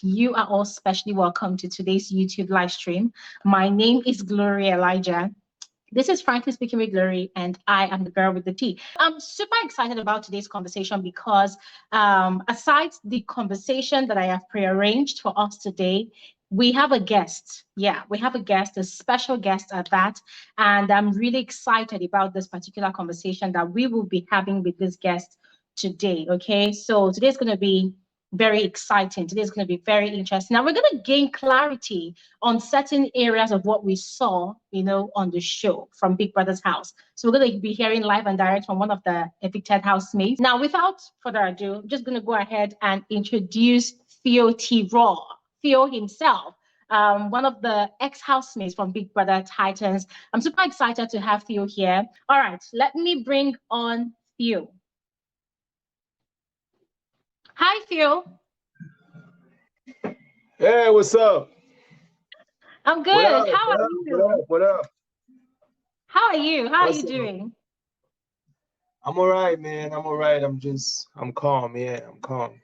You are all specially welcome to today's YouTube live stream. My name is Gloria Elijah. This is Frankly Speaking with Glory, and I am the girl with the tea. I'm super excited about today's conversation because aside the conversation that I have prearranged for us today, we have a guest. Yeah, we have a guest, a special guest at that. And I'm really excited about this particular conversation that we will be having with this guest today. Okay, so today's going to be very exciting. Today's going to be very interesting. Now we're going to gain clarity on certain areas of what we saw, on the show from Big Brother's house. So we're going to be hearing live and direct from one of the evicted housemates. Now, without further ado, I'm just going to go ahead and introduce Theo Traw, Theo himself. One of the ex-housemates from Big Brother Titans. I'm super excited to have Theo here. All right, let me bring on Theo. Hi, Theo. Hey, what's up? I'm good. How are you? What up? How are you? How are you doing? I'm all right, man. I'm all right. I'm calm. Yeah, I'm calm.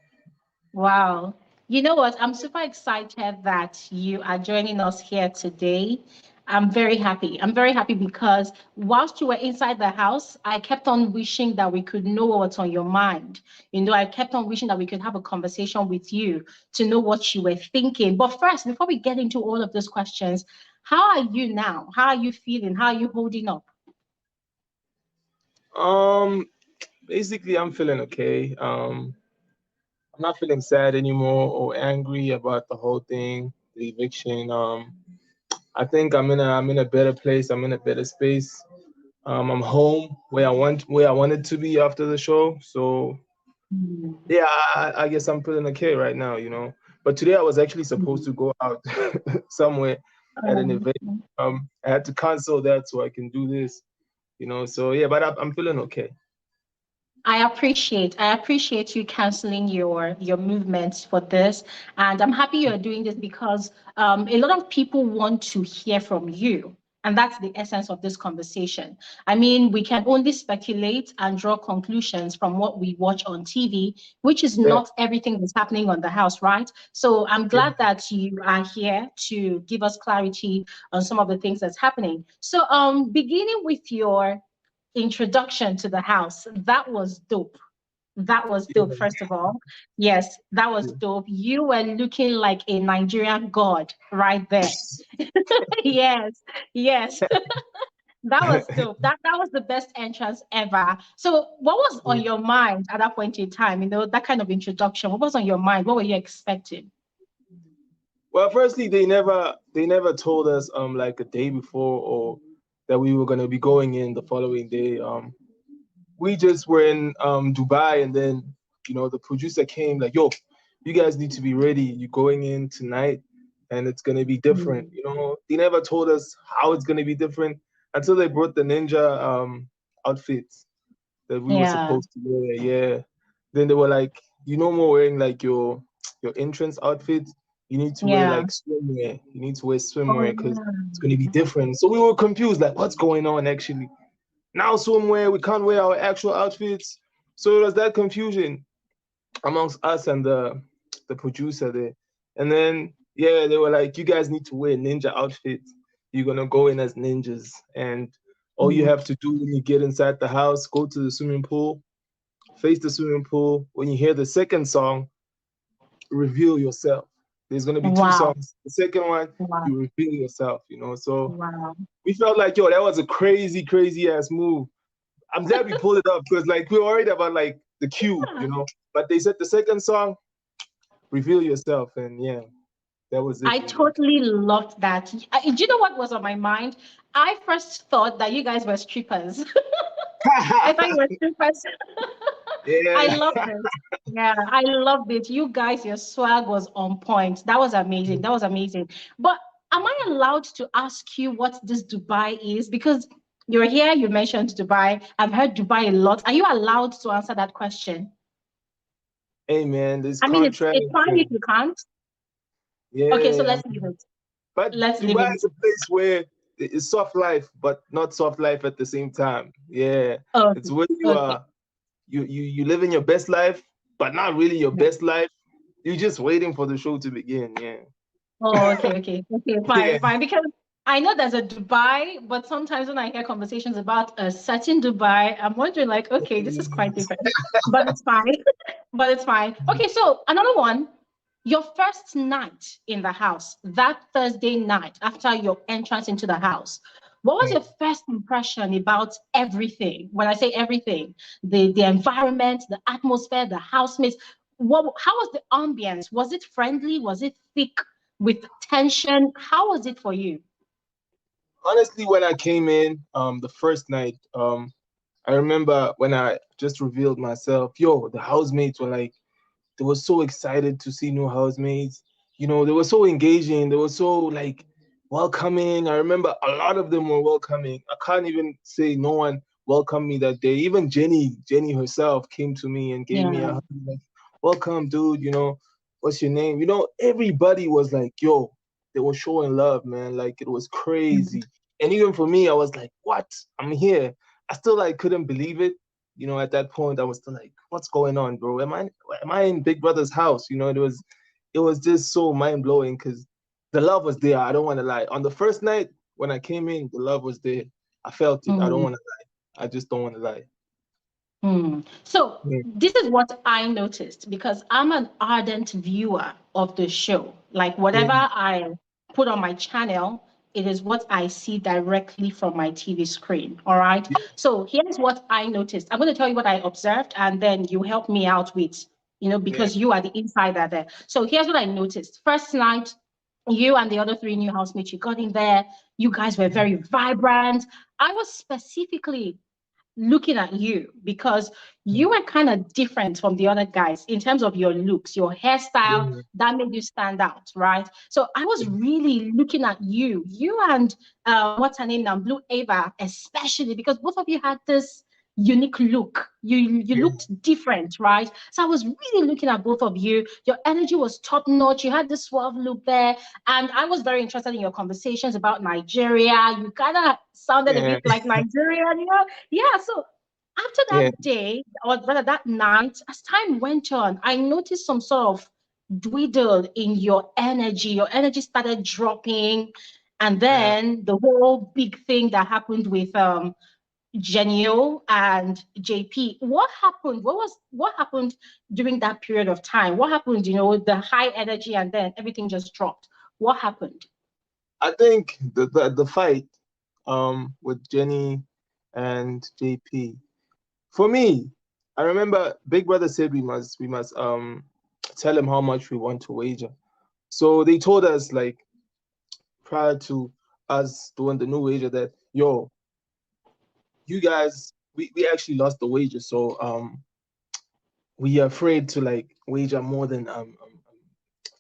Wow. You know what? I'm super excited that you are joining us here today. I'm very happy. I'm very happy because whilst you were inside the house, I kept on wishing that we could know what's on your mind. I kept on wishing that we could have a conversation with you to know what you were thinking. But first, before we get into all of those questions, how are you now? How are you feeling? How are you holding up? Basically, I'm feeling okay. I'm not feeling sad anymore or angry about the whole thing, the eviction. I think I'm in a better place. I'm in a better space. I'm home where I wanted to be after the show. So yeah, I guess I'm feeling okay right now, But today I was actually supposed to go out somewhere at an event. I had to cancel that so I can do this, So yeah, but I'm feeling okay. I appreciate you canceling your movements for this, and I'm happy you're doing this because a lot of people want to hear from you, and that's the essence of this conversation. I mean, we can only speculate and draw conclusions from what we watch on TV, which is not everything that's happening on the house, right? So I'm glad that you are here to give us clarity on some of the things that's happening. So beginning with your introduction to the house. That was dope. That was dope, first of all. Yes, that was dope. You were looking like a Nigerian god right there. Yes, yes. That was dope. That was the best entrance ever. So what was on your mind at that point in time? That kind of introduction. What was on your mind? What were you expecting? Well, firstly, they never told us like a day before or that we were gonna be going in the following day. We just were in Dubai, and then the producer came like, "Yo, you guys need to be ready. You're going in tonight, and it's gonna be different." They never told us how it's gonna be different until they brought the ninja outfits that we were supposed to wear. Yeah. Then they were like, "You no more wearing like your entrance outfit. You need to wear like swimwear. You need to wear swimwear because it's gonna be different." So we were confused, like, what's going on actually? Now swimwear, we can't wear our actual outfits. So it was that confusion amongst us and the producer there. And then they were like, "You guys need to wear ninja outfits. You're gonna go in as ninjas, and all you have to do when you get inside the house, go to the swimming pool, face the swimming pool. When you hear the second song, reveal yourself. There's gonna be two songs. The second one, you reveal yourself, So we felt like, yo, that was a crazy, crazy ass move. I'm glad we pulled it up because like we were worried about like the cue, But they said the second song, reveal yourself, and that was it. I totally loved that. Do you know what was on my mind? I first thought that you guys were strippers. I thought you were strippers. Yeah. I loved it. Yeah, I loved it. You guys, your swag was on point. That was amazing. That was amazing. But am I allowed to ask you what this Dubai is? Because you're here, you mentioned Dubai. I've heard Dubai a lot. Are you allowed to answer that question? Hey man, this I mean, contract. it's fine if you can't. Yeah. Okay, so let's leave it. But Dubai is a place where it's soft life, but not soft life at the same time. Yeah. Okay. It's where you are. You living your best life, but not really your best life. you're just waiting for the show to begin. Yeah. Oh, okay, Yeah. fine. Because I know there's a Dubai, but sometimes when I hear conversations about a certain Dubai, I'm wondering like, okay, this is quite different, but it's fine. But it's fine. Okay, so another one, your first night in the house, that Thursday night after your entrance into the house, what was your first impression about everything? When I say everything, the environment, the atmosphere, the housemates, how was the ambience? Was it friendly? Was it thick with tension? How was it for you? Honestly, when I came in, the first night, I remember when I just revealed myself, yo, the housemates were like, they were so excited to see new housemates. You know, they were so engaging. They were so like welcoming. I remember a lot of them were welcoming. I can't even say no one welcomed me that day. Even Jenny herself came to me and gave me a Yeah. hug, like, welcome, dude. You know, what's your name? You know, everybody was like, yo, they were showing love, man. Like it was crazy. And even for me, I was like, what? I'm here. I still like couldn't believe it. You know, at that point, I was still like, "What's going on, bro? Am I in Big Brother's house?" You know, it was just so mind blowing because the love was there. I don't want to lie. On the first night when I came in, the love was there. I felt it. I don't Mm. want to lie. I just don't want to lie. So Yeah. this is what I noticed because I'm an ardent viewer of the show. Like whatever Yeah. I put on my channel, it is what I see directly from my TV screen. All right. So here's what I noticed. I'm going to tell you what I observed, and then you help me out with, Yeah. because you are the insider there. So here's what I noticed. First night, you and the other three new housemates, you got in there. You guys were very vibrant. I was specifically looking at you because you were kind of different from the other guys in terms of your looks, your hairstyle, Yeah. that made you stand out, right? So I was really looking at you and what's her name now, Blue Ava, especially because both of you had this unique look. You Yeah. looked different, right? So I was really looking at both of you. Your energy was top notch. You had this suave look there, and I was very interested in your conversations about Nigeria. You kind of sounded a Yeah. bit like Nigerian, yeah, so after Yeah. that day, or rather that night, as time went on, I noticed some sort of dwindle in your energy. Your energy started dropping. And Yeah. then the whole big thing that happened with Genio and JP. What happened? What happened during that period of time? What happened, the high energy and then everything just dropped? What happened? I think the fight with Jenny and JP. For me, I remember Big Brother said we must tell him how much we want to wager. So they told us like prior to us doing the new wager that yo, you guys, we actually lost the wager. So we are afraid to like wager more than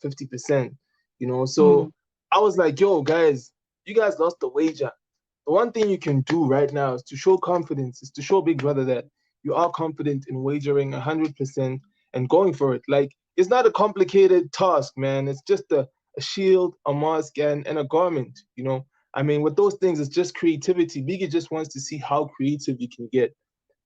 50%, you know. Mm, So I was like, yo, guys, you guys lost the wager. The one thing you can do right now is to show confidence, is to show Big Brother that you are confident in wagering 100% and going for it. Like, it's not a complicated task, man. It's just a shield, a mask, and a garment, you know. I mean, with those things, it's just creativity. Biggie just wants to see how creative you can get.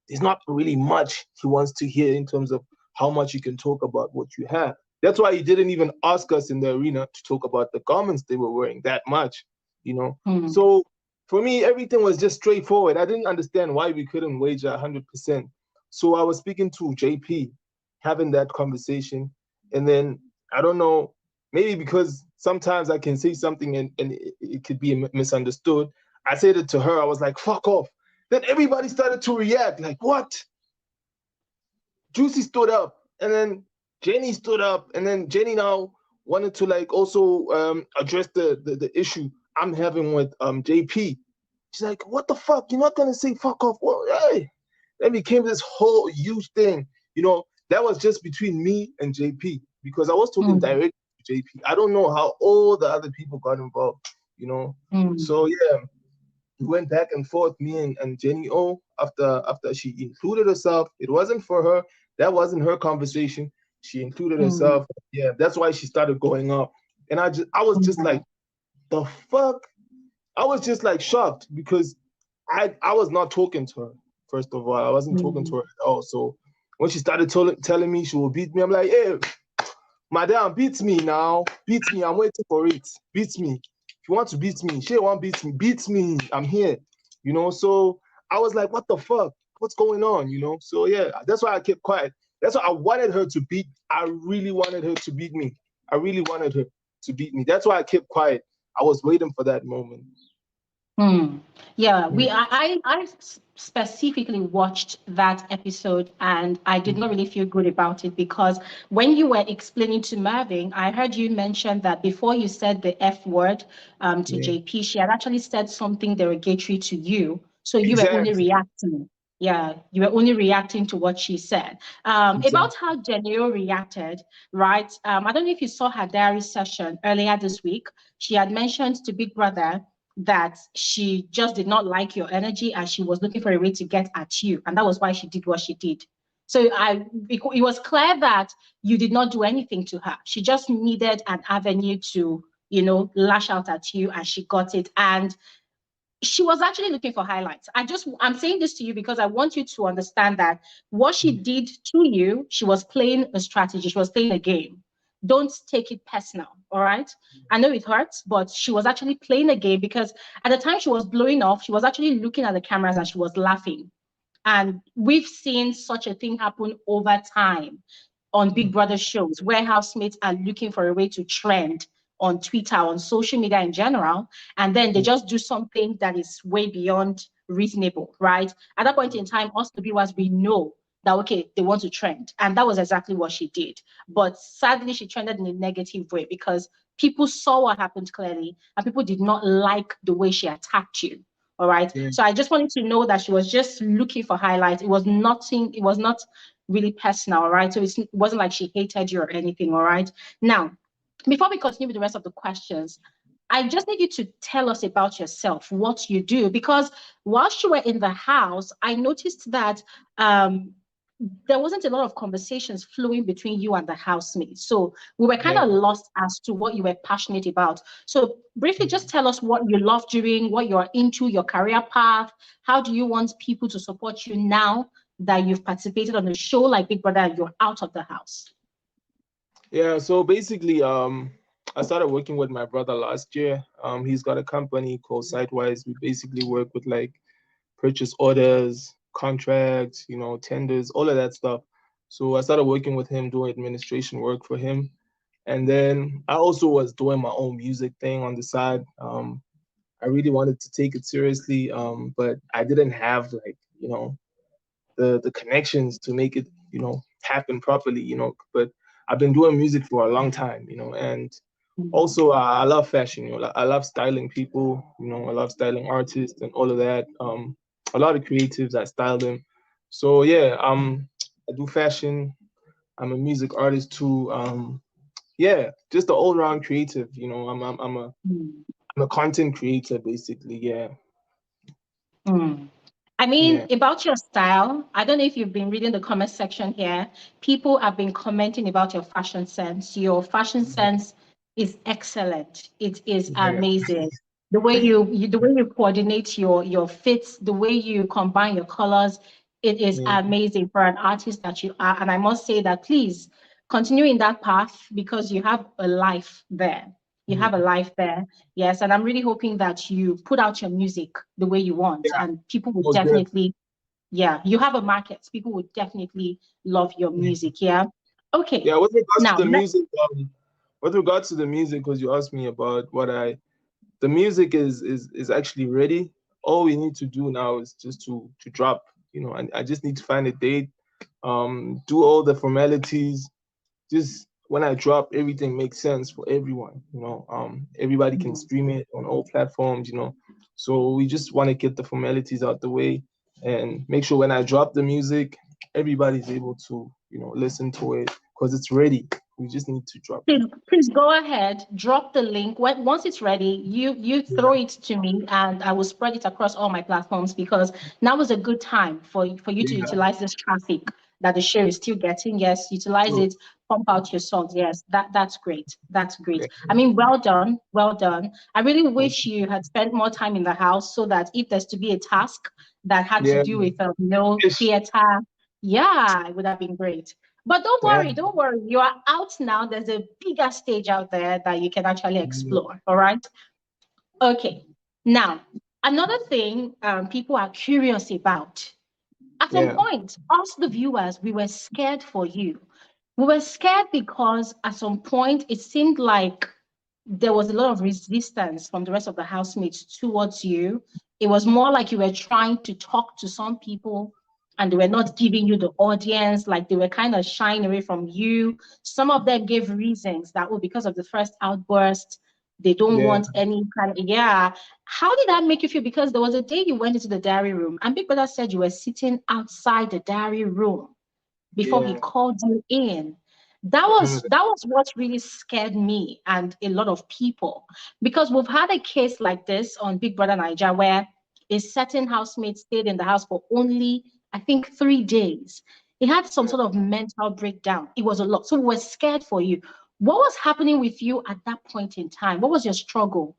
There's not really much he wants to hear in terms of how much you can talk about what you have. That's why he didn't even ask us in the arena to talk about the garments they were wearing that much, you know. mm, So for me, everything was just straightforward. I didn't understand why we couldn't wager 100%. So I was speaking to JP, having that conversation, and then I don't know, maybe because sometimes I can say something and it could be misunderstood. I said it to her. I was like, "Fuck off." Then everybody started to react like, what? Juicy stood up, and then Jenny stood up, and then Jenny now wanted to like also address the issue I'm having with JP. She's like, what the fuck? You're not gonna say fuck off? Well, hey. Then became this whole huge thing. You know, that was just between me and JP because I was talking mm, directly to JP. I don't know how all the other people got involved, you know. mm, So yeah, we went back and forth, me and Jenny O, after she included herself. It wasn't for her. That wasn't her conversation. She included mm, herself. Yeah, that's why she started going up. And I was just mm, like, the fuck? I was just like shocked because I was not talking to her. First of all, I wasn't talking to mm. her at all. So when she started telling me she will beat me, I'm like, hey, Madam, beat me now. Beat me. I'm waiting for it. Beat me. If you want to beat me, she won't beat me. Beat me. I'm here. You know, so I was like, what the fuck? What's going on? You know, so yeah, that's why I kept quiet. That's why I wanted her to beat. I really wanted her to beat me. I really wanted her to beat me. That's why I kept quiet. I was waiting for that moment. Yeah, Mm. I specifically watched that episode and I did not really feel good about it because when you were explaining to Marvin, I heard you mention that before you said the F word to Yeah. JP, she had actually said something derogatory to you. So you were only Exactly. reacting. Yeah, you were only reacting to what she said. Exactly. About how Janelle reacted, right? I don't know if you saw her diary session earlier this week. She had mentioned to Big Brother that she just did not like your energy and she was looking for a way to get at you. And that was why she did what she did. So it was clear that you did not do anything to her. She just needed an avenue to, lash out at you and she got it. And she was actually looking for highlights. I'm saying this to you because I want you to understand that what she did to you, she was playing a strategy, she was playing a game. Don't take it personal, all right? I know it hurts, but she was actually playing a game because at the time she was blowing off, she was actually looking at the cameras and she was laughing. And we've seen such a thing happen over time on Big Brother shows where housemates are looking for a way to trend on Twitter, on social media in general, and then they just do something that is way beyond reasonable, right? At that point in time, us the viewers, we know that, okay, they want to trend. And that was exactly what she did. But sadly, she trended in a negative way because people saw what happened clearly and people did not like the way she attacked you. All right. Yeah. So I just wanted to know that she was just looking for highlights. It was not really personal, all right? So it wasn't like she hated you or anything, all right? Now, before we continue with the rest of the questions, I just need you to tell us about yourself, what you do, because whilst you were in the house, I noticed that there wasn't a lot of conversations flowing between you and the housemates. So we were kind Yeah. of lost as to what you were passionate about. So briefly, just tell us what you love doing, what you're into, your career path. How do you want people to support you now that you've participated on a show like Big Brother and you're out of the house? Yeah, so basically, I started working with my brother last year. He's got a company called Sidewise. We basically work with like purchase orders, contracts, tenders, all of that stuff. So I started working with him, doing administration work for him. And then I also was doing my own music thing on the side. I really wanted to take it seriously, but I didn't have like, the connections to make it, happen properly, but I've been doing music for a long time, and also I love fashion, I love styling people, I love styling artists and all of that. A lot of creatives, I style them. So yeah, I do fashion. I'm a music artist too. Yeah, just the all round creative, I'm a content creator basically. Yeah. Mm. I mean, Yeah. about your style, I don't know if you've been reading the comment section here. People have been commenting about your fashion sense. Your fashion sense is excellent. It is Yeah. amazing. The way you coordinate your fits, the way you combine your colors, it is Yeah. amazing for an artist that you are. And I must say that please continue in that path because you have a life there. You have a Yeah. life there. Yes, and I'm really hoping that you put out your music the way you want, Yeah. and people will Most definitely. definitely, yeah, you have a market. People would definitely love your music. Yeah. Okay. Yeah, with regards to Now, the music, with regards to the music, because you asked me about the music is actually ready. All we need to do now is just to drop, and I just need to find a date, do all the formalities. Just when I drop, everything makes sense for everyone. Everybody can stream it on all platforms. So we just want to get the formalities out the way and make sure when I drop the music, everybody's able to listen to it because it's ready. We just need to drop it. please go ahead, drop the link. Once it's ready, you Yeah, throw it to me and I will spread it across all my platforms because now is a good time for you to yeah, utilize this traffic that the show is still getting. Yes, utilize true. it, pump out your songs. Yes, that's great. That's great. Yeah. I mean, well done, well done. I really wish you had spent more time in the house so that if there's to be a task that had to Yeah, do with fish. theater, yeah, it would have been great. But Damn. don't worry. You are out now. There's a bigger stage out there that you can actually explore. All right. Okay. Now, another thing people are curious about. At some Yeah. point, us, the viewers, we were scared for you. We were scared because at some point it seemed like there was a lot of resistance from the rest of the housemates towards you. It was more like you were trying to talk to some people and they were not giving you the audience, like they were kind of shying away from you. Some of them gave reasons that, oh, because of the first outburst, they don't Yeah. want any kind of, yeah. How did that make you feel? Because there was a day you went into the diary room and Big Brother said you were sitting outside the diary room before he Yeah. called you in. I remember that. That was what really scared me and a lot of people, because we've had a case like this on Big Brother Naija where a certain housemate stayed in the house for only, I think, 3 days. He had some Yeah. sort of mental breakdown. It was a lot. So we were scared for you. What was happening with you at that point in time? What was your struggle?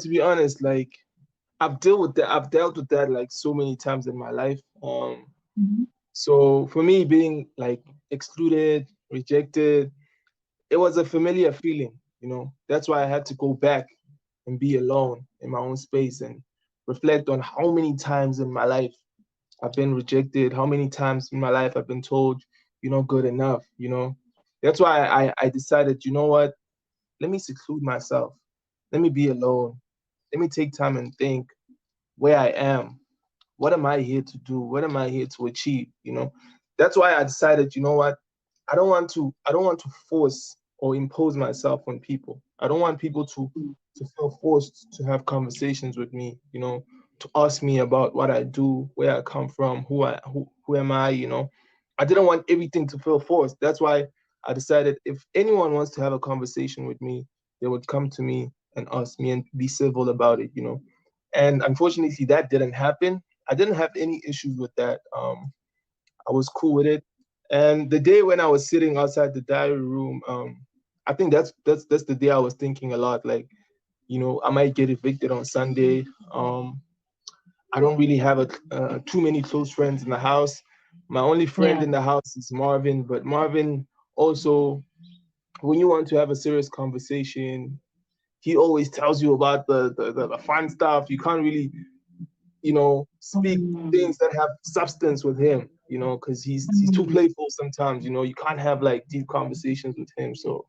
To be honest, like I've dealt with that like so many times in my life. Mhm. So for me, being like excluded, rejected, it was a familiar feeling. That's why I had to go back and be alone in my own space and reflect on how many times in my life I've been rejected, how many times in my life I've been told you're not good enough. That's why I decided, you know what, let me seclude myself. Let me be alone. Let me take time and think where I am. What am I here to do? What am I here to achieve? That's why I decided, you know what, I don't want to force or impose myself on people. I don't want people to feel forced to have conversations with me, to ask me about what I do, where I come from, who am I. I didn't want everything to feel forced. That's why I decided if anyone wants to have a conversation with me, they would come to me and ask me and be civil about it. And unfortunately that didn't happen. I didn't have any issues with that. I was cool with it. And the day when I was sitting outside the diary room, I think that's the day I was thinking a lot. Like, I might get evicted on Sunday. I don't really have too many close friends in the house. My only friend Yeah. in the house is Marvin, but Marvin also, when you want to have a serious conversation, he always tells you about the fun stuff. You can't really speak Mm. things that have substance with him, because he's too Mm. playful sometimes. You can't have like deep conversations with him. So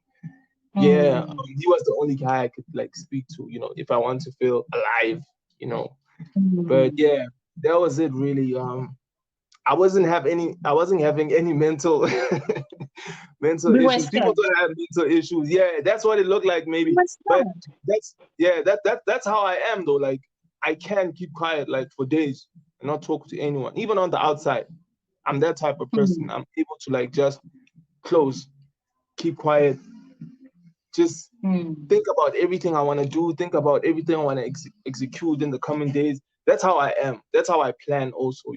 yeah, Mm. he was the only guy I could like speak to, if I want to feel alive. But Mm. yeah, that was it really. I wasn't having any mental mental We were issues. People scared. don't have mental issues. Yeah, that's what it looked like We maybe. were But scared. that's how I am though. Like I can keep quiet like for days and not talk to anyone, even on the outside. I'm that type of person. Mm. I'm able to like just close, keep quiet, just Mm. think about everything I want to do, think about everything I want to execute in the coming days. That's how I am. That's how I plan also.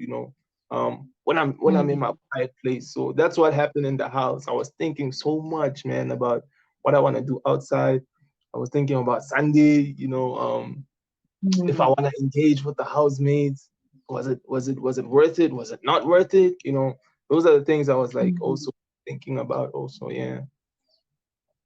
When I'm in my Mm. quiet place. So that's what happened in the house. I was thinking so much, man, about what I want to do outside. I was thinking about Sunday, if I Mm. want to engage with the housemates. Was it worth it? Was it not worth it? Those are the things I was like Mm. also thinking about also, yeah.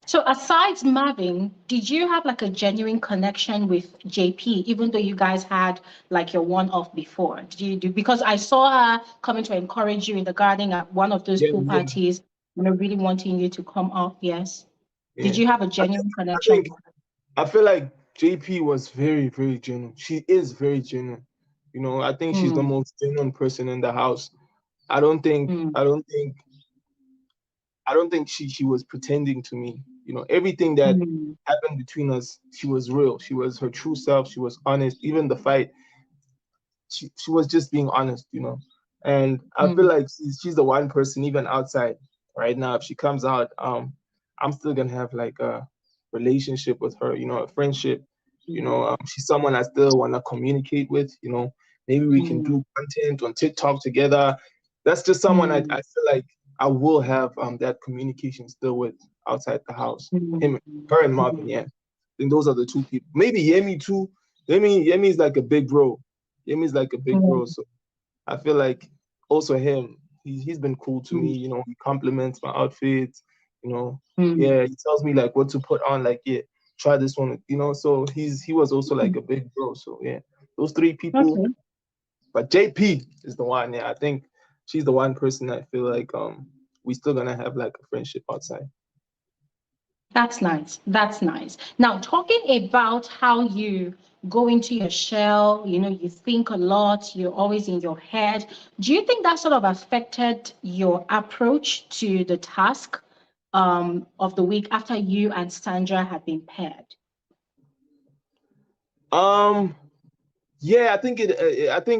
So aside Marvin, did you have like a genuine connection with JP, even though you guys had like your one-off before? Did you do, because I saw her coming to encourage you in the garden at one of those Yeah, pool yeah, parties, really wanting you to come up, yes? Did yeah. you have a I think genuine I connection think with her? I feel like JP was very, very genuine. She is very genuine. I think she's the Mm. most genuine person in the house. I don't think Mm. I don't think I don't think she was pretending to me. Everything that Mm. happened between us, she was real. She was her true self. She was honest. Even the fight, she was just being honest. And I feel Mm. like she's the one person even outside right now. If she comes out, I'm still gonna have like a relationship with her, a friendship. She's someone I still want to communicate with. Maybe we can Mm. do content on TikTok together. That's just someone I Mm. feel like I will have that communication still with outside the house. Mm. Him, her and Marvin, yeah. I think those are the two people. Maybe Yemi too. Yemi is like a big bro. Yemi's like a big bro. Mm. So I feel like also him. He's been cool to me. You know, he compliments my outfits. You know, yeah, he tells me like what to put on. Like, yeah, try this one. You know, so he was also like a big bro. So yeah, those three people. Okay. But JP is the one. Yeah, I think she's the one person I feel like we still gonna have like a friendship outside. That's nice. That's nice. Now, talking about how you go into your shell, you think a lot, you're always in your head. Do you think that sort of affected your approach to the task of the week after you and Sandra had been paired? Yeah, I think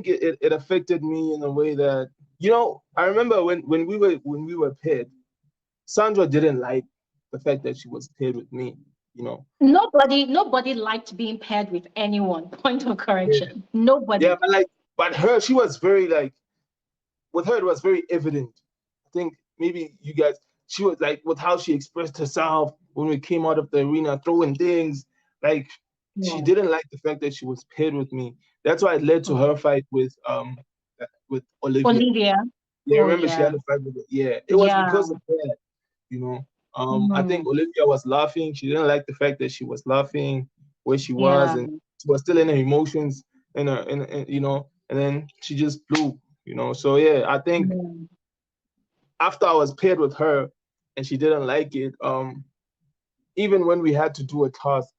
it affected me in a way that, you know, I remember when we were paired, Sandra didn't like the fact that she was paired with me, you know. Nobody liked being paired with anyone. Point of Yeah. correction. Nobody. Yeah, but her, she was very like, with her it was very evident. I think maybe you guys, she was like, with how she expressed herself when we came out of the arena, throwing things, like she Yeah. didn't like the fact that she was paired with me. That's why it led to her fight with Olivia. Olivia. Yeah, Oh remember she yeah. had a fight with her. Yeah, it was Yeah. because of that, you know. I think Mm, Olivia was laughing. She didn't like the fact that she was laughing where she was, yeah. and she was still in her emotions, you know, and then she just blew, you know. So yeah, I think Mm, after I was paired with her and she didn't like it, even when we had to do a task,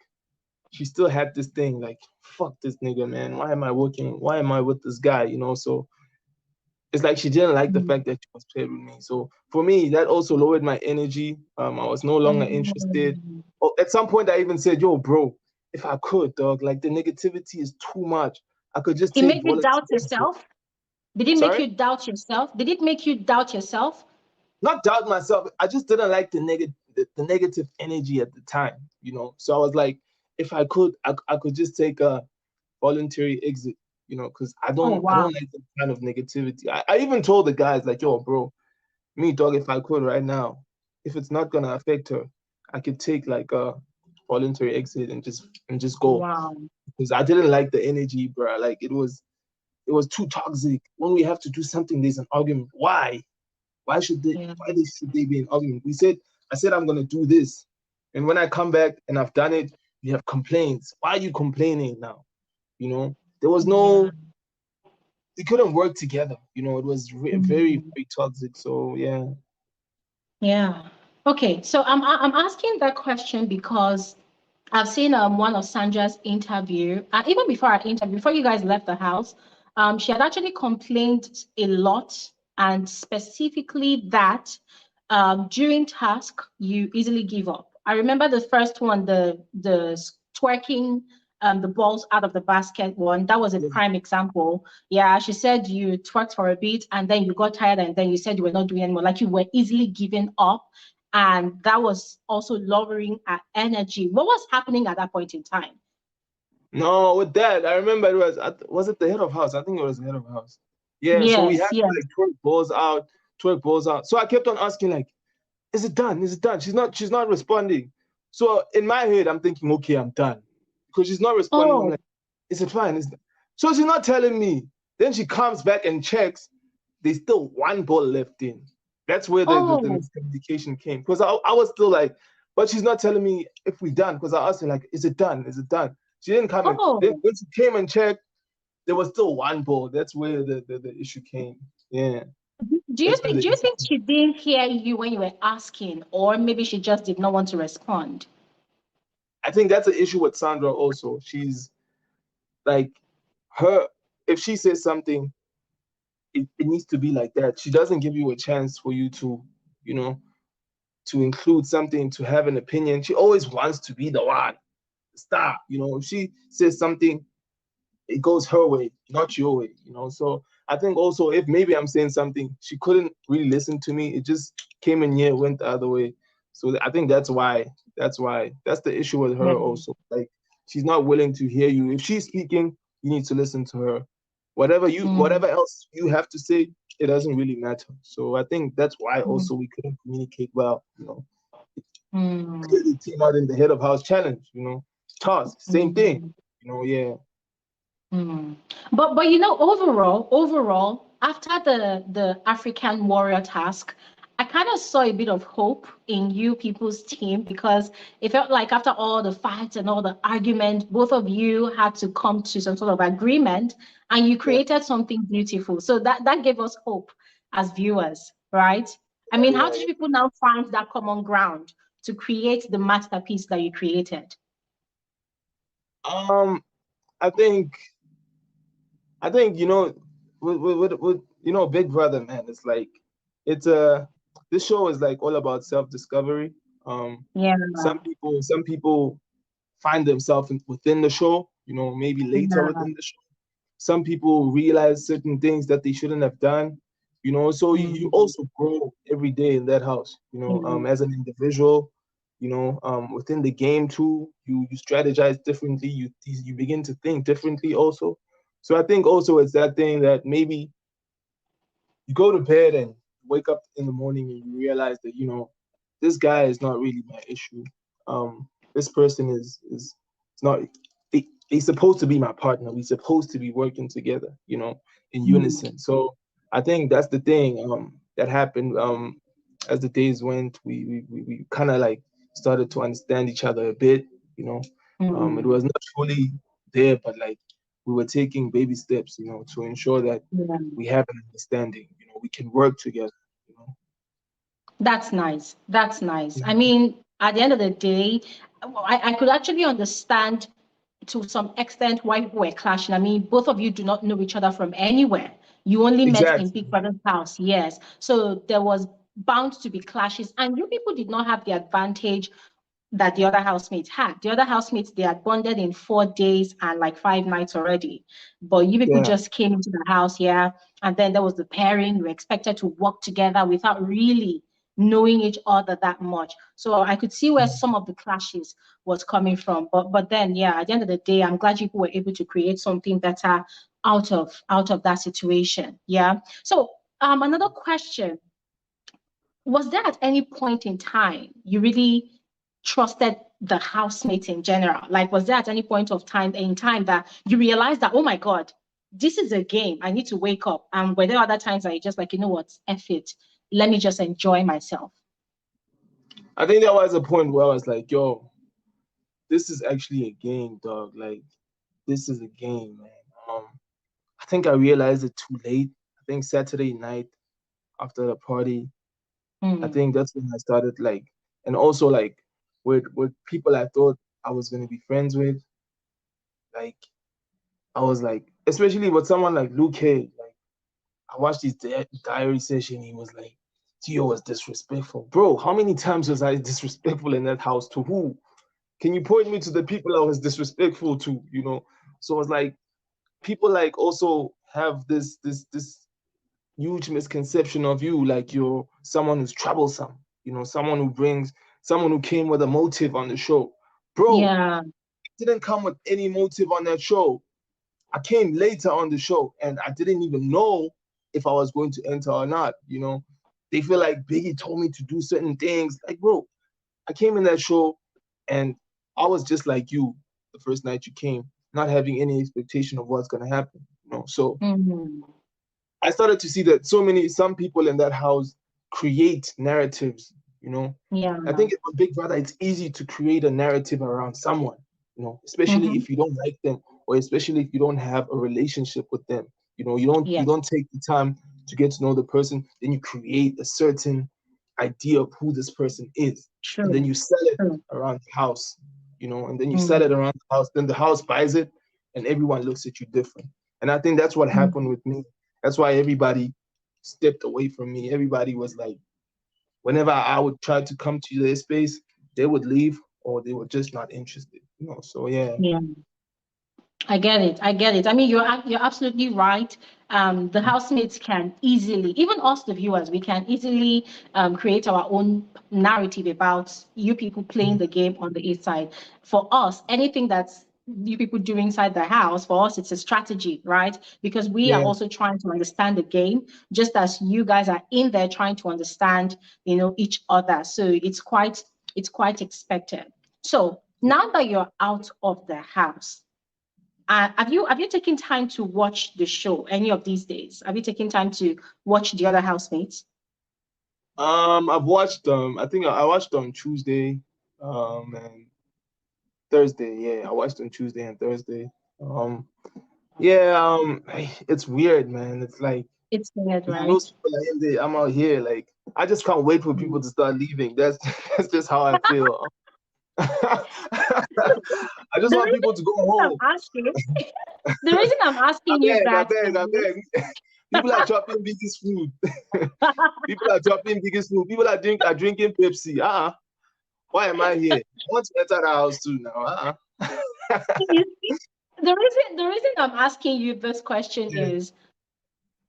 she still had this thing like, fuck this nigga, man. Why am I working? Why am I with this guy? You know, so it's like she didn't like the mm, fact that she was paired with me. So for me, that also lowered my energy. I was no longer interested. mm. Oh, at some point, I even said, "Yo, bro, if I could, dog, like the negativity is too much. I could just It take made you doubt voluntary exit." yourself? Did it make Sorry, you doubt yourself? Did it make you doubt yourself? not doubt myself. I just didn't like the negative energy at the time. You know, so I was like, if I could, I could just take a voluntary exit. You know, because Oh I wow. don't like that kind of negativity. I even told the guys like, "Yo, bro, me, dog, if I could right now, if it's not gonna affect her, I could take like a voluntary exit and just go." Wow. Because I didn't like the energy, bro. Like it was too toxic. When we have to do something, there's an argument. Why? Yeah. Should they be an argument? I said I'm gonna do this. And when I come back and I've done it, you have complaints. Why are you complaining now? You know, there was Yeah. no, we couldn't work together. You know, it was very, Mm. very toxic. So yeah. Yeah. Okay. So I'm asking that question because I've seen one of Sandra's interview, even before our interview, before you guys left the house, she had actually complained a lot, and specifically that during task you easily give up. I remember the first one, the twerking the balls out of the basket one. That was a prime example. Yeah, she said you twerked for a bit and then you got tired and then you said you were not doing anymore, like you were easily giving up, and that was also lowering our energy. What was happening at that point in time? No, with that, I remember was it the head of house? I think it was the head of house. Yeah, so we had Yes, to yes. like twerk balls out. So I kept on asking like, is it done? Is it done? She's not responding. So in my head, I'm thinking, okay, I'm done. Because she's not responding. I'm Oh, like, is it fine? So she's not telling me. Then she comes back and checks. There's still one ball left in. That's where the oh, miscommunication came. Because I was still like, but she's not telling me if we done. Because I asked her, like, is it done? Is it done? She didn't come in. Then oh. when she came and checked, there was still one ball. That's where the issue came. Yeah. Do you That's where think the do you issue think came. she didn't hear you when you were asking, or maybe she just did not want to respond? I think that's an issue with Sandra also. She's like her, if she says something, it needs to be like that. She doesn't give you a chance for you to, you know, to include something, to have an opinion. She always wants to be the one. Stop. You know, if she says something, it goes her way, not your way, you know. So I think also if maybe I'm saying something, she couldn't really listen to me. It just came in here, went the other way. So I think that's the issue with her Yeah. also. Like she's not willing to hear you. If she's speaking, you need to listen to her. Mm, Whatever else you have to say, it doesn't really matter. So I think that's why mm, also we couldn't communicate well. You know, mm, clearly came out in the head of house challenge. You know, task, same thing. mm, You know, yeah. mm. But overall, after the African warrior task, I kind of saw a bit of hope in you people's team because it felt like after all the fights and all the argument, both of you had to come to some sort of agreement and you Yeah, created something beautiful. So that gave us hope as viewers, right? I mean, how yeah, did yeah. people now find that common ground to create the masterpiece that you created? I think you know, with you know, Big Brother, man, it's like it's this show is like all about self-discovery. Yeah, Some people find themselves within the show, you know, maybe later yeah, within the show. Some people realize certain things that they shouldn't have done, you know. So you mm, also grow every day in that house, you know, mm, as an individual, you know, within the game too. You strategize differently. You begin to think differently also. So I think also it's that thing that maybe you go to bed and wake up in the morning and you realize that, you know, this guy is not really my issue. This person is not. He's supposed to be my partner. We're supposed to be working together, you know, in mm, unison. So I think that's the thing that happened as the days went. We kind of like started to understand each other a bit, you know. It mm, was not fully there, but like we were taking baby steps, you know, to ensure that yeah. we have an understanding. You know, we can work together. You know. That's nice. That's nice. I Mhm. mean, at the end of the day, I could actually understand to some extent why people were clashing. I mean, both of you do not know each other from anywhere. You only met in Exactly. Big Brother's house, yes. So there was bound to be clashes, and you people did not have the advantage that the other housemates had. The other housemates, they had bonded in 4 days and like 5 nights already. But you people Yeah. just came into the house, yeah. And then there was the pairing. You were expected to work together without really knowing each other that much. So I could see where some of the clashes was coming from. But then yeah, at the end of the day, I'm glad you were able to create something better out of that situation. Yeah. So another question, was there at any point in time you really trusted the housemates in general? Like, was there at any point of time in time that you realized that, oh my God, this is a game. I need to wake up. And were there other times that you just like, you know what, F it. Let me just enjoy myself. I think there was a point where I was like, yo, this is actually a game, dog. Like, this is a game, man. I think I realized it too late. I think Saturday night after the party, I Mm, think that's when I started like, and also like with people I thought I was gonna be friends with, like I was like, especially with someone like Luke Hay, like I watched his diary session. He was like, Theo was disrespectful. Bro, how many times was I disrespectful in that house? To who? Can you point me to the people I was disrespectful to? You know? So it's like people like also have this huge misconception of you, like you're someone who's troublesome, you know, someone who came with a motive on the show. Bro, yeah, didn't come with any motive on that show. I came later on the show and I didn't even know if I was going to enter or not. You know, they feel like Biggie told me to do certain things. Like, bro, I came in that show and I was just like you the first night you came, not having any expectation of what's gonna happen. You know, so mm, I started to see that some people in that house create narratives, you know. yeah, I think with Big Brother, it's easy to create a narrative around someone, you know, especially mm-hmm, if you don't like them or especially if you don't have a relationship with them. You know, you yes, don't take the time to get to know the person, then you create a certain idea of who this person is. And then true, you sell it true. around the house, you know, and then you sell Mm, it around the house, then the house buys it and everyone looks at you different. And I think that's what happened mm. with me. That's why everybody stepped away from me. Everybody was like, whenever I would try to come to their space, they would leave or they were just not interested. You know, so yeah. Yeah. I get it. I get it. I mean, you're absolutely right. The housemates can easily, even us, the viewers, we can easily create our own narrative about you people playing the game on the east side. For us, anything that's you people do inside the house, for us, it's a strategy, right? Because we are Yeah. also trying to understand the game, just as you guys are in there trying to understand, each other. So it's quite expected. So now that you're out of the house, Have you taken time to watch the show any of these days? Have you taken time to watch the other housemates? I've watched I think I watched on Tuesday, and Thursday. Yeah, I watched on Tuesday and Thursday. Yeah, it's weird, man. It's like, It's weird, right? most people are in there. I'm out here. Like, I just can't wait for people to start leaving. That's that's just how I feel. I just The want reason people to go home. I'm asking, the reason I'm asking you I that beg, I is, beg. People are chopping biggest food. People are chopping biggest food. People are drinking Pepsi. Why am I here? I want to enter the house too now. you see, the reason I'm asking you this question Yeah. is,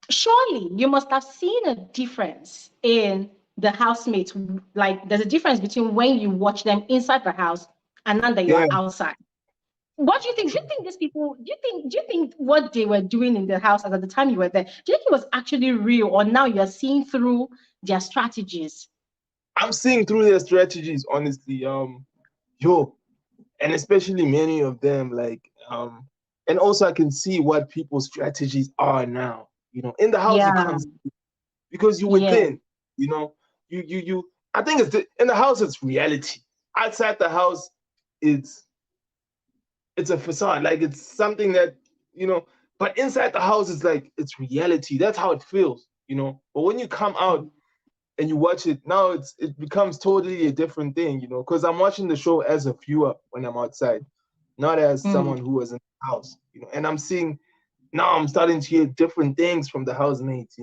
surely you must have seen a difference in the housemates. Like, there's a difference between when you watch them inside the house and now that you Yeah. are outside. What do you think? Do you think these people, do you think what they were doing in the house at the time you were there, do you think it was actually real, or now you're seeing through their strategies? I'm seeing through their strategies, honestly. Yo, and especially many of them, like, and also I can see what people's strategies are now. In the house you Yeah, can't see because you're yeah, within. You know, you. I think in the house it's reality. Outside the house, it's it's a facade. Like, it's something that you know. But inside the house, it's like it's reality. That's how it feels. But when you come out and you watch it now, it becomes totally a different thing. Because I'm watching the show as a viewer when I'm outside, not as mm, someone who was in the house. And I'm seeing now, I'm starting to hear different things from the housemates.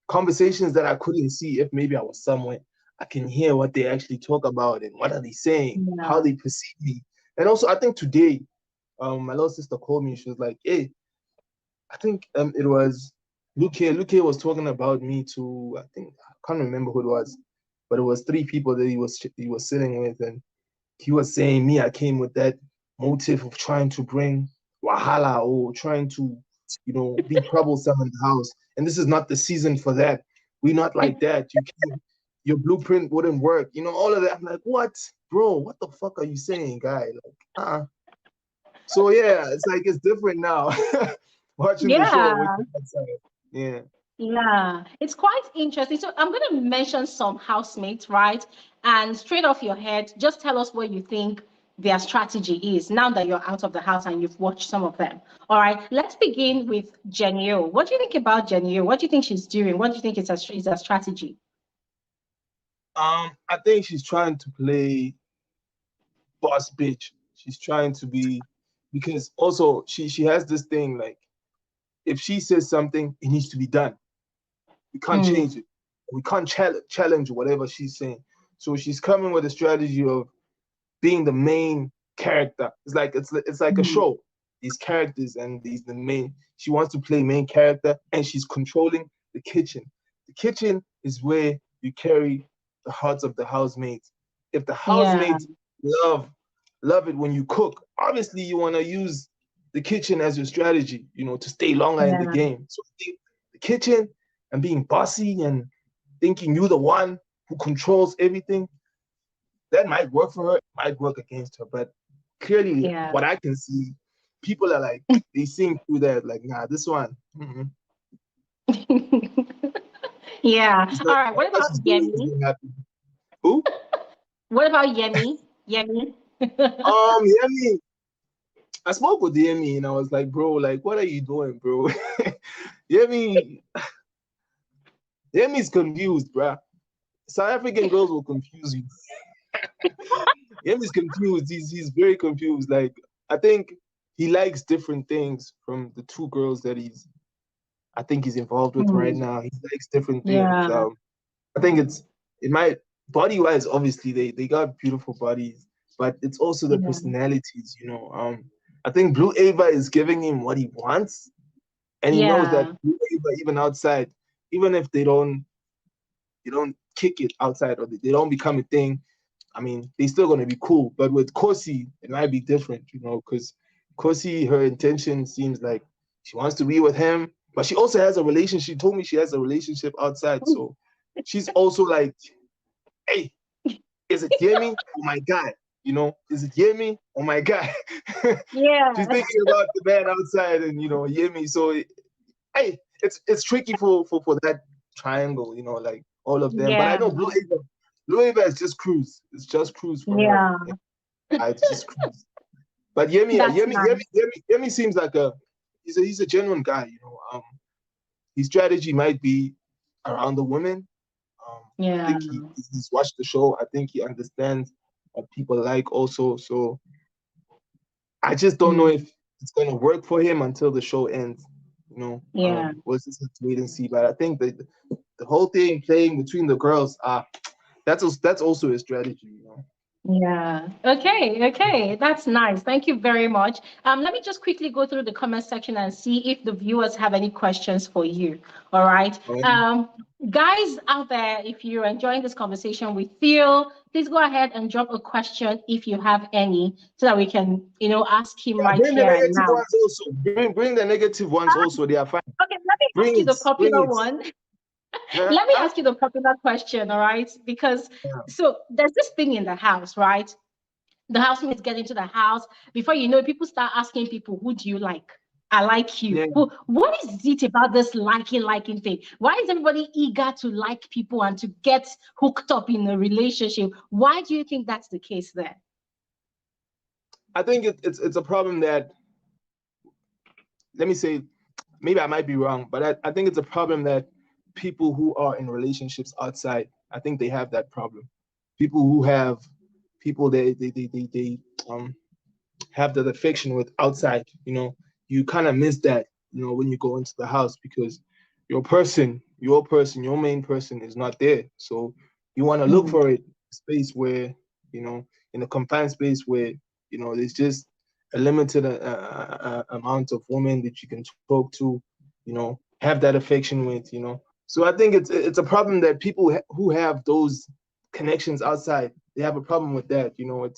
Conversations that I couldn't see if maybe I was somewhere. I can hear what they actually talk about and what are they saying, how yeah, they perceive me. And also, I think today, my little sister called me. She was like, "Hey, I think it was Luke. Luke was talking about me to, I think, I can't remember who it was, but it was three people that he was sitting with, and he was saying me. I came with that motive of trying to bring wahala or trying to, be troublesome in the house. And this is not the season for that. We're not like that. Your blueprint wouldn't work. All of that. I'm like, what, bro? What the fuck are you saying, guy? Like, So yeah, it's like it's different now. Watching the show yeah. with you outside. Yeah. Yeah, it's quite interesting. So I'm going to mention some housemates, right? And straight off your head, just tell us what you think their strategy is now that you're out of the house and you've watched some of them. All right, let's begin with Jenny O. What do you think about Jenny O? What do you think she's doing? What do you think is a strategy? I think she's trying to play boss bitch. She's trying to be, because also she has this thing, like, if she says something, it needs to be done. We can't change Mm, it. We can't challenge whatever she's saying. So she's coming with a strategy of being the main character. It's like a mm, show. These characters and these the main. She wants to play main character, and she's controlling the kitchen. The kitchen is where you carry the hearts of the housemates. If the yeah, housemates love it when you cook, obviously you want to use the kitchen as your strategy, to stay longer in the yeah, game. So I think the kitchen and being bossy and thinking you're the one who controls everything, that might work for her, might work against her. But clearly, yeah. what I can see, people are like, they seeing through that, like, nah, this one, Yeah. it's All not, right. What what about she's doing Yemi? isn't happy. Who? What about Yemi? Yemi? Yemi. I spoke with Yemi and I was like, bro, like, what are you doing, bro? Yemi, Yemi's confused, bruh. South African girls will confuse you. Yemi's confused. He's very confused. Like, I think he likes different things from the two girls that I think he's involved with right Mm, now. He likes different things. yeah, I think it might, body wise, obviously they got beautiful bodies, but it's also the yeah, personalities. I think Blue Ava is giving him what he wants, and he knows that yeah, Blue Ava, even outside, even if they don't kick it outside or they don't become a thing, I mean, they're still gonna be cool. But with Khosi, it might be different, because Khosi, her intention seems like she wants to be with him, but she also has a relationship. She told me she has a relationship outside, so she's also like, hey, is it Yemi? Oh my God. You know, is it Yemi? Oh my God. Yeah. She's thinking about the man outside and, you know, Yemi. So, hey, it's tricky for that triangle, you know, like all of them. But I Yeah. know Blue Ava is just cruise. It's just cruise for her. Yeah. It's just cruise. But Yemi, That's nice. Yemi seems like he's a genuine guy, you know. His strategy might be around the women. I Yeah. think he's watched the show. I think he understands what people like also. So I just don't know if it's gonna work for him until the show ends. You know, Yeah. we'll just have to wait and see. But I think that the whole thing playing between the girls, that's also a strategy. You know. Yeah. Okay. Okay. That's nice. Thank you very much. Let me just quickly go through the comment section and see if the viewers have any questions for you. All right. Guys out there, if you're enjoying this conversation with Theo, please go ahead and drop a question if you have any, so that we can, you know, ask him right Bring the here and negative now. ones also. Bring the negative ones also. They are fine. Okay. Let me ask Bring you it. the Bring popular it. one. Yeah. Let me ask you the popular question. All right. Because so there's this thing in the house, right? The housemates get into the house. Before you know it, people start asking people, who do you like? I like you. Yeah. What is it about this liking thing? Why is everybody eager to like people and to get hooked up in a relationship? Why do you think that's the case there? I think it's a problem that, let me say, maybe I might be wrong, but I think it's a problem that people who are in relationships outside, I think they have that problem. People who have people they have that affection with outside, you know, you kind of miss that, you know, when you go into the house, because your main person is not there. So you want to look for a space where, you know, in a confined space where, you know, there's just a limited amount of women that you can talk to, you know, have that affection with, you know. So I think it's a problem that people who have those connections outside, they have a problem with that, you know.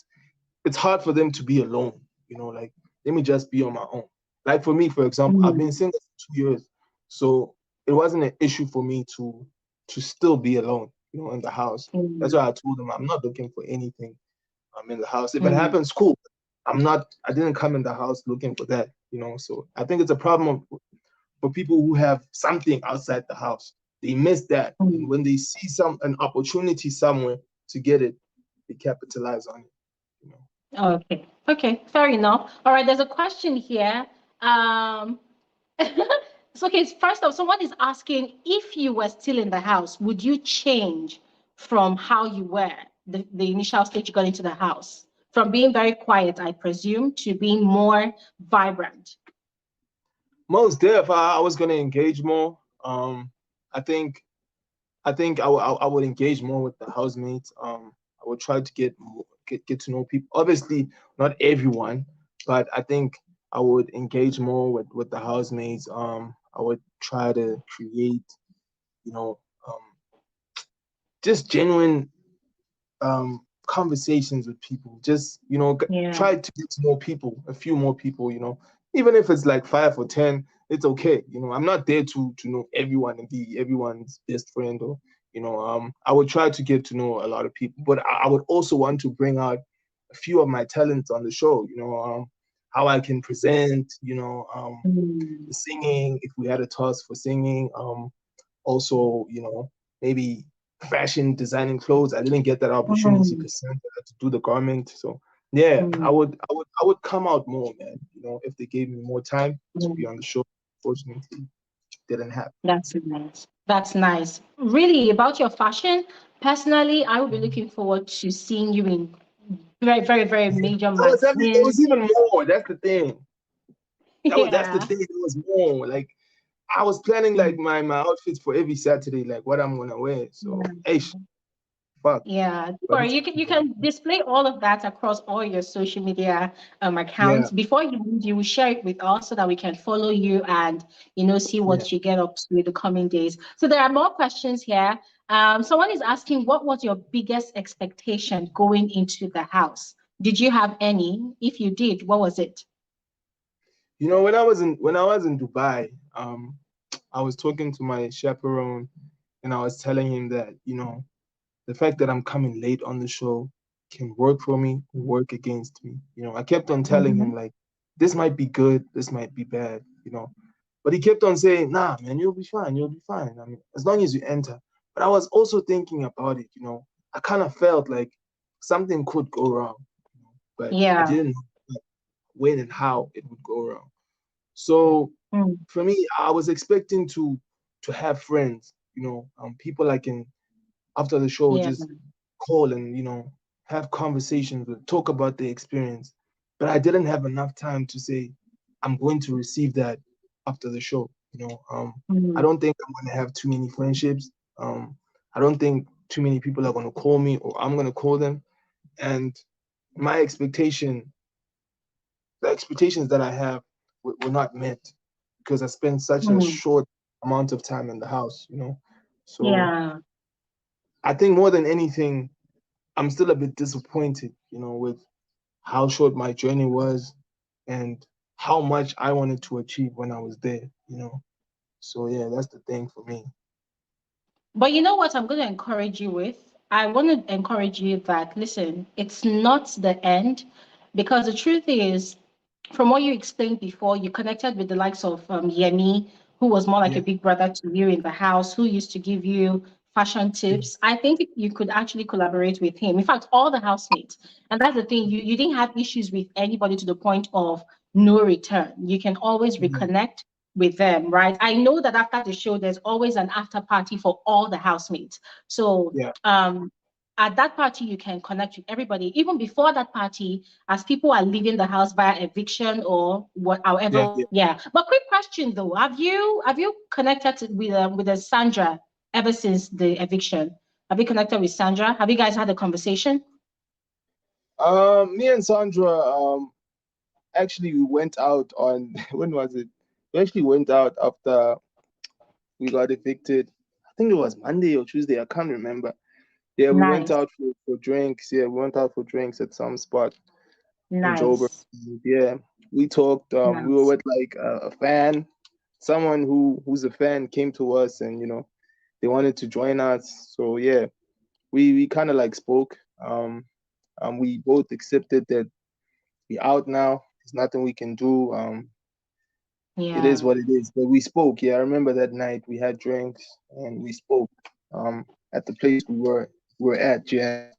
It's hard for them to be alone, you know, like, let me just be on my own. Like for me, for example, I've been single for 2 years, so it wasn't an issue for me to still be alone, you know, in the house. That's why I told them I'm not looking for anything. I'm in the house. If it happens, cool. I didn't come in the house looking for that, you know. So I think it's a problem for people who have something outside the house. They miss that. And when they see an opportunity somewhere to get it, they capitalize on it, you know. Okay. Okay. Fair enough. All right. There's a question here. So, okay, first off, someone is asking, if you were still in the house, would you change from how you were the initial stage you got into the house? From being very quiet, I presume, to being more vibrant. Most def, I was gonna engage more. I think I would engage more with the housemates. I would try to get to know people. Obviously, not everyone, but I think I would engage more with the housemates. I would try to create, you know, just genuine conversations with people. Just, you know, try to get to know people, a few more people, you know, even if it's like 5 or 10, it's okay. You know, I'm not there to know everyone and be everyone's best friend, or, you know, I would try to get to know a lot of people, but I would also want to bring out a few of my talents on the show, you know, how I can present, you know, the singing, if we had a task for singing, also, you know, maybe fashion designing clothes. I didn't get that opportunity because I had to do the garment. So yeah, I would come out more, man. You know, if they gave me more time to be on the show. Fortunately, didn't happen. That's nice. That's nice. Really, about your fashion, personally, I will be looking forward to seeing you in very, very, very major It magazines. was even more. That's the thing. That's the Yeah. thing. It was more like I was planning like my outfits for every Saturday, like what I'm gonna wear. So hey, fuck. Yeah, But or it's you can display all of that across all your social media yeah. accounts. Before you leave, you will share it with us so that we can follow you and, you know, see what you get up to in the coming days. So there are more questions here. Someone is asking, what was your biggest expectation going into the house? Did you have any? If you did, what was it? You know, when I was in Dubai, I was talking to my chaperone, and I was telling him that, you know, the fact that I'm coming late on the show can work for me or work against me. I kept on telling Mm-hmm. him like, this might be good, this might be bad, But he kept on saying, nah, man, you'll be fine, you'll be fine. I mean, as long as you enter. But I was also thinking about it, I kind of felt like something could go wrong, but I Yeah. didn't know when and how it would go wrong. So Mm. for me, I was expecting to have friends, people I can after the show Yeah. just call and have conversations with, talk about the experience. But I didn't have enough time to say I'm going to receive that after the show. I Mm. don't think I'm going to have too many friendships. I don't think too many people are going to call me or I'm going to call them. And my the expectations that I have were not met because I spent such a Mm. short amount of time in the house. So Yeah. I think more than anything, I'm still a bit disappointed, with how short my journey was and how much I wanted to achieve when I was there. So yeah, that's the thing for me. But you know what I'm going to encourage you with? I want to encourage you that, listen, it's not the end, because the truth is, from what you explained before, you connected with the likes of Yemi, who was more like a Yeah. big brother to you in the house, who used to give you fashion tips. I think you could actually collaborate with him. In fact, all the housemates. And that's the thing, you didn't have issues with anybody to the point of no return. You can always Mhm. reconnect with them, right? I know that after the show, there's always an after party for all the housemates. So Yeah. at that party, you can connect with everybody. Even before that party, as people are leaving the house via eviction or what, Yeah. however, yeah. But quick question though, have you connected with a Sandra ever since the eviction? Have you connected with Sandra? Have you guys had a conversation? Me and Sandra, actually we went out on when was it? We actually went out after we got evicted. I think it was Monday or Tuesday. I can't remember. Yeah, we went Nice, out for drinks. Yeah, we went out for drinks at some spot in Joburg. nice, Yeah, we talked. We were nice. with like a fan, someone who's a fan came to us, and they wanted to join us. So yeah, we kind of like spoke. We both accepted that we out now. There's nothing we can do. It is Yeah. what it is. But we spoke. Yeah, I remember that night we had drinks and we spoke. At the place we were at. Yeah.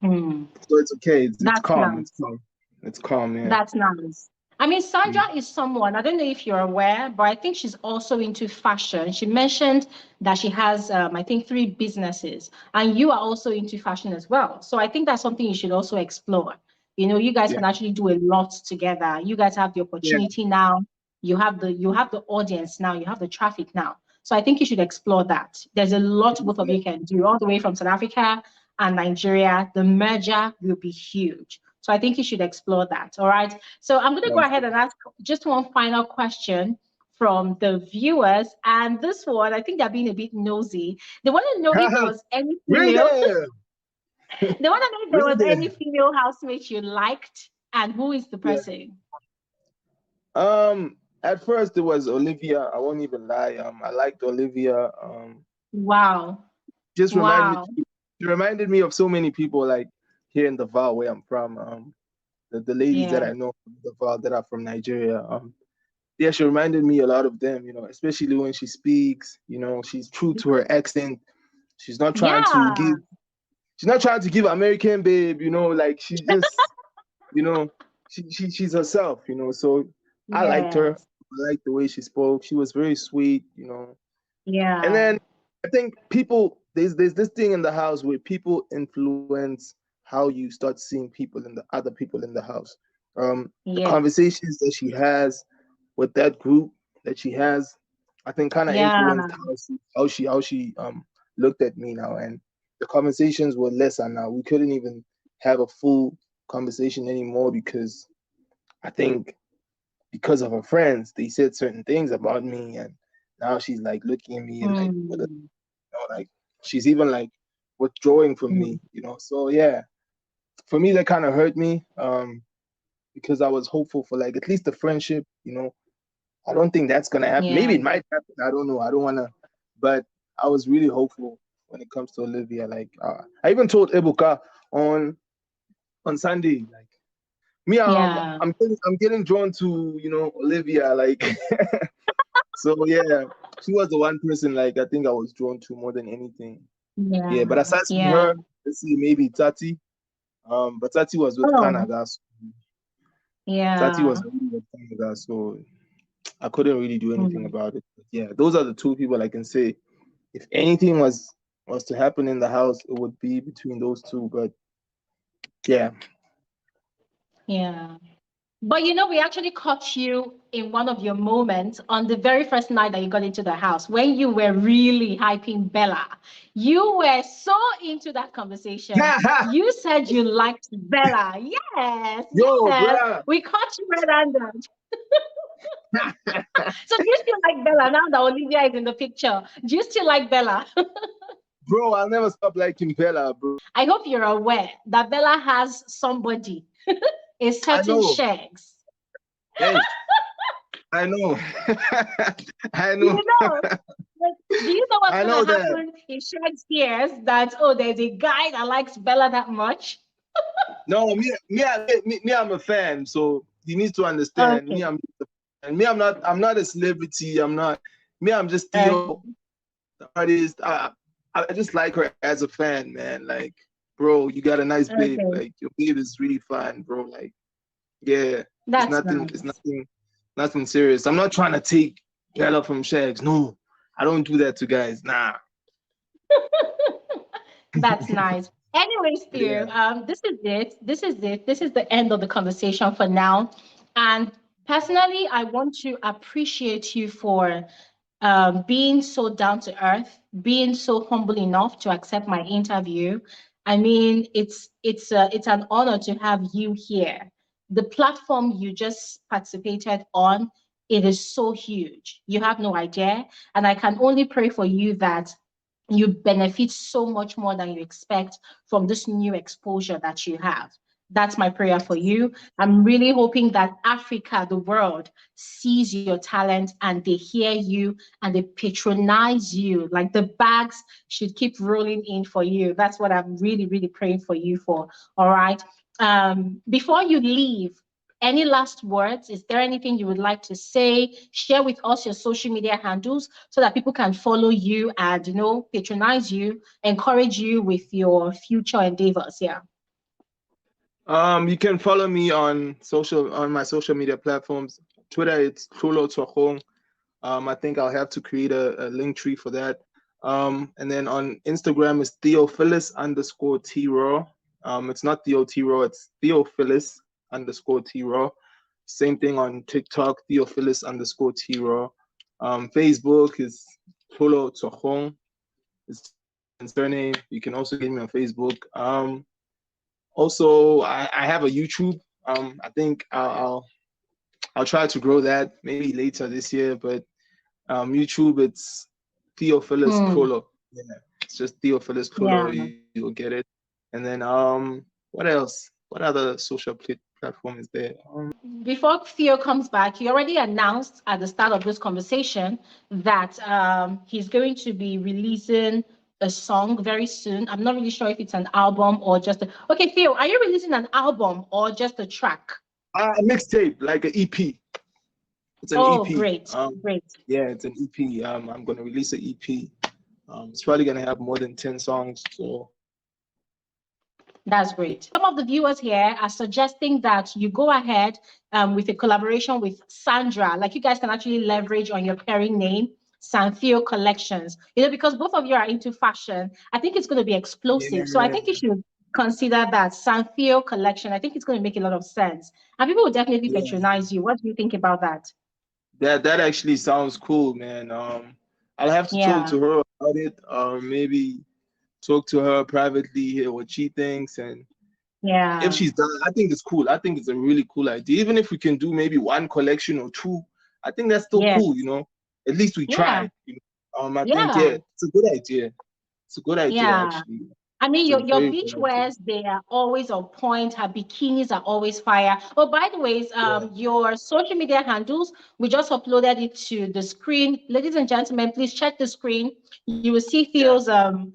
Hmm. So it's okay. It's That's calm. It's nice. calm. It's calm. Yeah. That's nice. I mean, Mm. Sandra is someone, I don't know if you're aware, but I think she's also into fashion. She mentioned that she has, I think, 3 businesses, and you are also into fashion as well. So I think that's something you should also explore. You guys Yeah. can actually do a lot together. You guys have the Yeah. opportunity now. You have the audience now. You have the traffic now. So I think you should explore that. There's a lot both of you can do, all the way from South Africa and Nigeria. The merger will be huge. So I think you should explore that. All right. So I'm going to go Sounds ahead and ask just one final question from the viewers. And this one, I think they're being a bit nosy. They want to know if there good. was any Bring female, them. they want to know if there Bring was any them. female housemate you liked and who is the Yeah. person. At first it was Olivia. I won't even lie. I liked Olivia. Wow. Just reminded Wow. she reminded me of so many people like here in the Val where I'm from. The ladies that Yeah. I know from the Val that are from Nigeria. Yeah, she reminded me a lot of them, especially when she speaks, she's true to her accent. She's not trying to Yeah. give she's not trying to give American babe, like she's just, you know, she's herself. So I liked her. Yes. I liked the way she spoke. She was very sweet. And Yeah. then I think people there's this thing in the house where people influence how you start seeing people in the other people in the house. The Yes. conversations that she has with that group that she has, I think kind of Yeah. influenced how she looked at me now, and the conversations were lesser now. We couldn't even have a full conversation anymore because I think because of her friends, they said certain things about me, and now she's like looking at me like with a, Mm. like she's even like withdrawing from Mm. me. So yeah, for me that kind of hurt me because I was hopeful for like at least a friendship. I don't think that's gonna happen. Yeah. Maybe it might happen. I don't know. I don't wanna, but I was really hopeful when it comes to Olivia. Like I even told Ebuka on Sunday. Like me, Yeah. I'm getting drawn to, you know, Olivia. Like so yeah, she was the one person like I think I was drawn to more than anything. Yeah. Yeah, but aside from Yeah. her, let's see, maybe Tati. But Tati was with Oh, Canada. So Tati yeah. was really with Canada, so I couldn't really do anything Mm. about it. But yeah, those are the two people I can say. If anything was to happen in the house, it would be between those two. But yeah. Yeah. But you know, we actually caught you in one of your moments on the very first night that you got into the house when you were really hyping Bella. You were so into that conversation. You said you liked Bella. Yes, Yo, yes. bruh. We caught you right under. So do you still like Bella now that Olivia is in the picture? Do you still like Bella? Bro, I'll never stop liking Bella, bro. I hope you're aware that Bella has somebody, a I certain know. Shegs. Hey, I know. I You know. know, like, do you know what's I gonna know that. happen in Shrek's ears? That oh, there's a guy that likes Bella that much. No, I'm a fan, so you need to understand. Okay, I'm not a celebrity. I'm just okay, Theo, the artist. I just like her as a fan, man. Like, bro, you got a nice babe. okay. Like, your babe is really fine, bro. Like, yeah, That's nice. it's nothing serious. I'm not trying to take Bella from Shags. No, I don't do that to guys. Nah. That's nice. Anyways, Theo, Yeah. this is it. This is it. This is the end of the conversation for now. And personally, I want to appreciate you for being so down to earth, being so humble enough to accept my interview. I mean, it's an honor to have you here. The platform you just participated on, it is so huge. You have no idea, and I can only pray for you that you benefit so much more than you expect from this new exposure that you have. That's my prayer for you. I'm really hoping that Africa, the world, sees your talent and they hear you and they patronize you. Like the bags should keep rolling in for you. That's what I'm really, really praying for you for. All right. Before you leave, any last words? Is there anything you would like to say? Share with us your social media handles so that people can follow you and, you know, patronize you, encourage you with your future endeavors. Yeah. You can follow me on my social media platforms. Twitter, it's Kholo Tsokhong. I think I'll have to create a link tree for that. And then on Instagram is Theophilus_T-Raw. It's not Theo T-Raw, it's Theophilus_T-Raw. Same thing on TikTok, Theophilus_T-Raw. Facebook is Kholo Tsokhong. It's surname. You can also get me on Facebook. Also, I have a YouTube. I think I'll try to grow that maybe later this year. But YouTube, it's Theophilus Kholo. Yeah, it's just Theophilus Kholo. Yeah. You'll get it. And then what else? What other social platform is there? Before Theo comes back, he already announced at the start of this conversation that he's going to be releasing a song very soon. I'm not really sure if it's an album or just a... Okay, Theo, are you releasing an album or just a track? A mixtape, like an EP. It's an Oh, EP. great, great. Yeah, it's an EP. I'm gonna release an EP. It's probably gonna have more than 10 songs. So That's great. Some of the viewers here are suggesting that you go ahead with a collaboration with Sandra. Like you guys can actually leverage on your pairing name, Santheo Collections. You know, because both of you are into fashion, I think it's going to be explosive. So I yeah, think you should consider that Santheo Collection. I think it's going to make a lot of sense. And people will definitely yeah. patronize you. What do you think about that? That actually sounds cool, man. I'll have to talk Yeah. to her about it. Maybe talk to her privately, hear what she thinks, and if Yeah. she's done, I think it's cool. I think it's a really cool idea. Even if we can do maybe one collection or two, I think that's still Yeah. cool. You know, at least we Yeah. tried. You know? I think Yeah. yeah, it's a good idea. It's a good idea Yeah. actually. I mean, She's your very beach productive. wears, they are always on point. Her bikinis are always fire. Oh, by the way, Yeah. your social media handles, we just uploaded it to the screen. Ladies and gentlemen, please check the screen. You will see Yeah. Theo's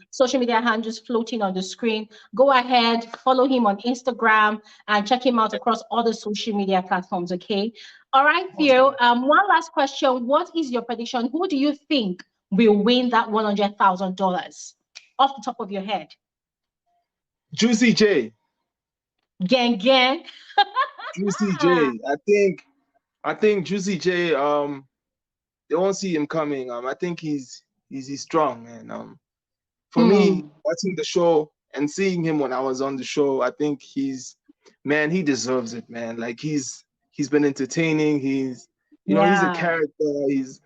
social media handles floating on the screen. Go ahead, follow him on Instagram and check him out across all the social media platforms, okay? All right, Theo, Awesome. one last question. What is your prediction? Who do you think will win that $100,000 off the top of your head? Juicy J. Gang, gang. Juicy J. I think Juicy J. They won't see him coming. I think he's strong, and for me, Hmm. watching the show and seeing him when I was on the show, I think he deserves it, man. Like he's been entertaining. He's a Yeah. character. He's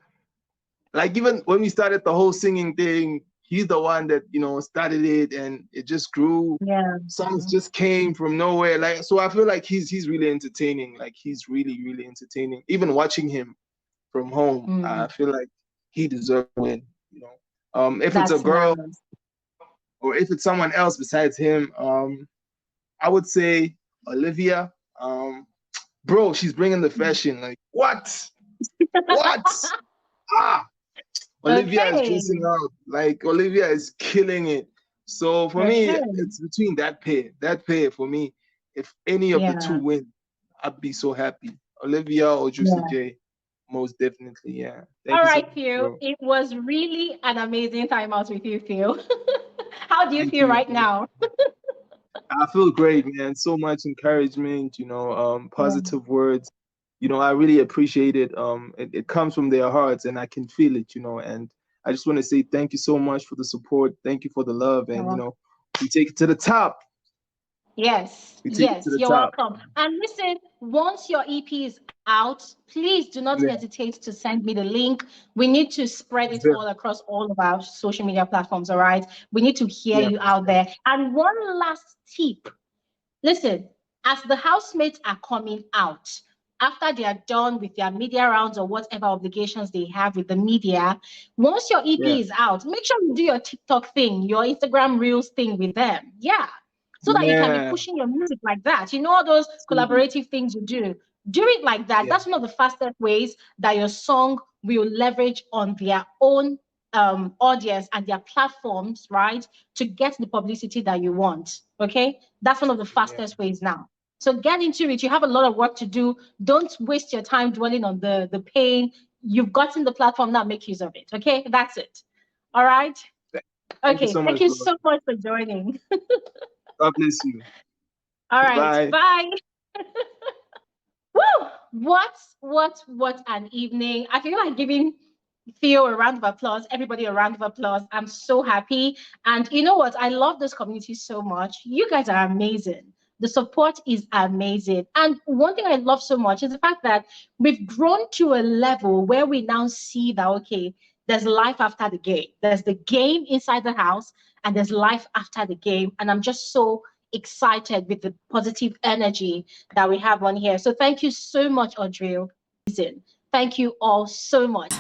like, even when we started the whole singing thing, he's the one that started it, and it just grew. Yeah. Songs just came from nowhere. Like, so I feel like he's really entertaining. Like, he's really, really entertaining. Even watching him from home, I Mm. feel like he deserves to win. If it's a That's girl nice. or if it's someone else besides him, I would say Olivia. Bro, she's bringing the fashion. Like, what? What? Ah, Olivia is Okay. dressing out. Like, Olivia is killing it. So for me, Okay. it's between that pair. That pair for me. If any of the two Yeah. win, I'd be so happy. Olivia or Juicy Yeah. J, most definitely. Yeah. All Thank you so right, much, Theo. bro. It was really an amazing time out with you, Theo. How do you Thank feel you. right now? I feel great, man. So much encouragement, Yeah. positive words. I really appreciate it. It comes from their hearts, and I can feel it, and I just want to say thank you so much for the support. Thank you for the love, and we take it to the top. Yes, We take it to yes, the you're top. welcome. And listen, once your EP is out, please do not Yeah, hesitate to send me the link. We need to spread it's it there. all across all of our social media platforms, all right? We need to hear Yeah, you it's out there. there. And one last tip. Listen, as the housemates are coming out, after they are done with their media rounds or whatever obligations they have with the media, once your EP Yeah, is out, make sure you do your TikTok thing, your Instagram Reels thing with them. Yeah. So that you can be yeah, pushing your music like that. You know, all those collaborative things you do. Do it like that. yeah, That's one of the fastest ways that your song will leverage on their own audience and their platforms, right? To get the publicity that you want. Okay. That's one of the yeah. fastest ways now. So get into it. You have a lot of work to do. Don't waste your time dwelling on the pain. You've gotten the platform now, make use of it. Okay, that's it. All right. Thank you Okay, so thank much, you bro. so much for joining. God bless you. All right, Bye. bye. Woo! What an evening. I feel like giving Theo a round of applause, everybody a round of applause. I'm so happy. And you know what? I love this community so much. You guys are amazing. The support is amazing. And one thing I love so much is the fact that we've grown to a level where we now see that, okay, there's life after the game. There's the game inside the house, and there's life after the game. And I'm just so excited with the positive energy that we have on here. So thank you so much, Audrey. Thank you all so much.